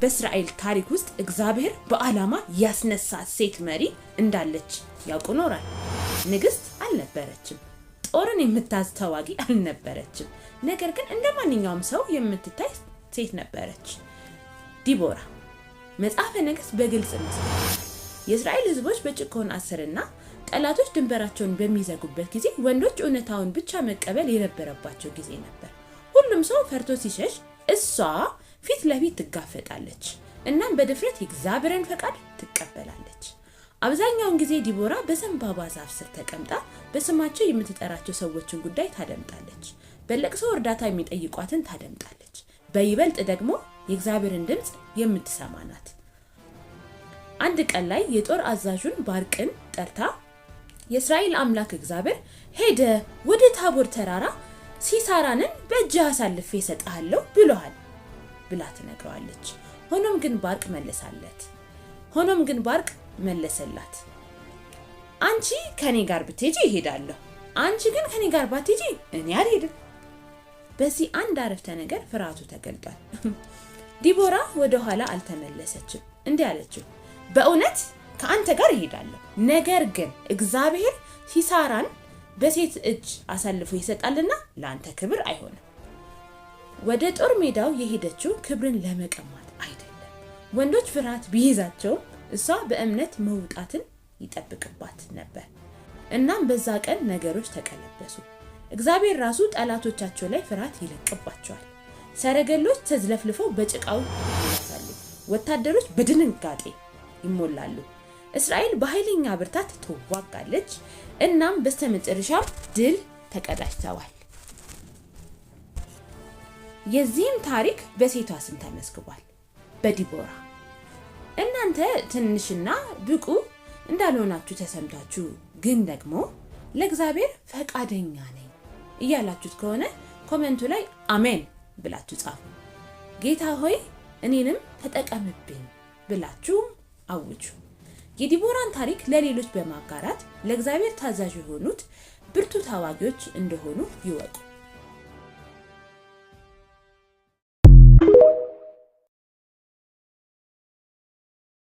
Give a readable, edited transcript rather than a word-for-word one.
በእስራኤል ታሪክ ውስጥ እግዚአብሔር በዓላማ ያስነሳት ሴት መሪ እንዳለች ያውቁ ኖራል። ንግስት አልነበረችም፣ ጦርን የምታዝ ተዋጊ አልነበረችም። ነገር ግን እንደማንኛውም ሰው የምትታይ ሴት ነበረች። ዲቦራ መጽሐፈ ነገሥት በግልጽ መስክሯል። የእስራኤል ሕዝቦች በጭቆና ስርና ጠላቶች ድንበራቸውን በሚዘጉበት ጊዜ ወንዶች እውነታውን ብቻ መቀበል የነበረባቸው ጊዜ ነበር። ሁሉም ሰው ፈርቶ ሲሸሽ እሷ ፊት ለፊት ትጋፈጣለች እናም በድፍረት የእግዚአብሔርን ፈቃድ ትቀበላለች። አብዛኛውን ጊዜ ዲቦራ በዘንባባ ዛፍ ስር ተቀምጣ በስማቸው የምትጠራቸው ሰዎችን ጉዳይ ታደምጣለች። በለቅሶ እርዳታ የሚጠይቋትን ታደምጣለች። በይበልጥ ደግሞ የእግዚአብሔርን ድምጽ የምትሰማ ናት። አንድ ቀን ላይ የጦር አዛዡን ባርቅን ጠርታ የእስራኤል አምላክ እግዚአብሔር ሄደ ወደ ታቦር ተራራ ሲሳራንን በእጅ አሳልፌ እሰጥሃለሁ ብሎሃል ብላ ትነግረዋለች። ሆኖም ግን ባርቅ መለሰላት፣ አንቺ ከኔ ጋር ብትሄጂ እሄዳለሁ፣ አንቺ ግን ከኔ ጋር ባትሄጂ እኔ አልሄድም። በዚህ አንድ አረፍተ ነገር ፍርሃቱ ተገልጧል። ዲቦራ ወደ ኋላ አልተመለሰችም። እንዲህ አለችው፣ በእውነት ከአንተ ጋር እሄዳለሁ፣ ነገር ግን እግዚአብሔር ሲሳራን በሴት እጅ አሳልፎ ይሰጣልና ለአንተ ክብር አይሆንም። ወደ ጦር ሜዳው የሄደችው ክብርን ለመቀማት አይደለም። ወንዶች ፍርሃት ቢይዛቸው እሷ በእምነት መውጣትን ይጠብቅባት ነበር። እናም በዛ ቀን ነገሮች ተቀለበሱ። እግዚአብሔር ራሱ ጠላቶቻቸው ላይ ፍርሃት ይለቅባቸዋል። ሰረገሎች ተዝለፍልፈው በጭቃው ይላሳሉ፣ ወታደሮች በድንጋጤ ይሞላሉ። እስራኤል በኃይለኛ ብርታት ተዋጋለች። እናም በስተመጨረሻም ድል ተቀዳጅተዋል። የዚህም ታሪክ በሴቷ ስም ተመዝግቧል፣ በዲቦራ። እናንተ ትንሽና ብቁ እንዳልሆናችሁ ተሰምታችሁ ግን ደግሞ ለእግዚአብሔር ፈቃደኛ ነኝ እያላችሁት ከሆነ ኮሜንቱ ላይ አሜን ብላችሁ ጻፉ። ጌታ ሆይ እኔንም ተጠቀምብኝ ብላችሁም አውጁ። የዲቦራን ታሪክ ለሌሎች በማጋራት ለእግዚአብሔር ታዛዥ የሆኑት ብርቱ ተዋጊዎች እንደሆኑ ይወቁ።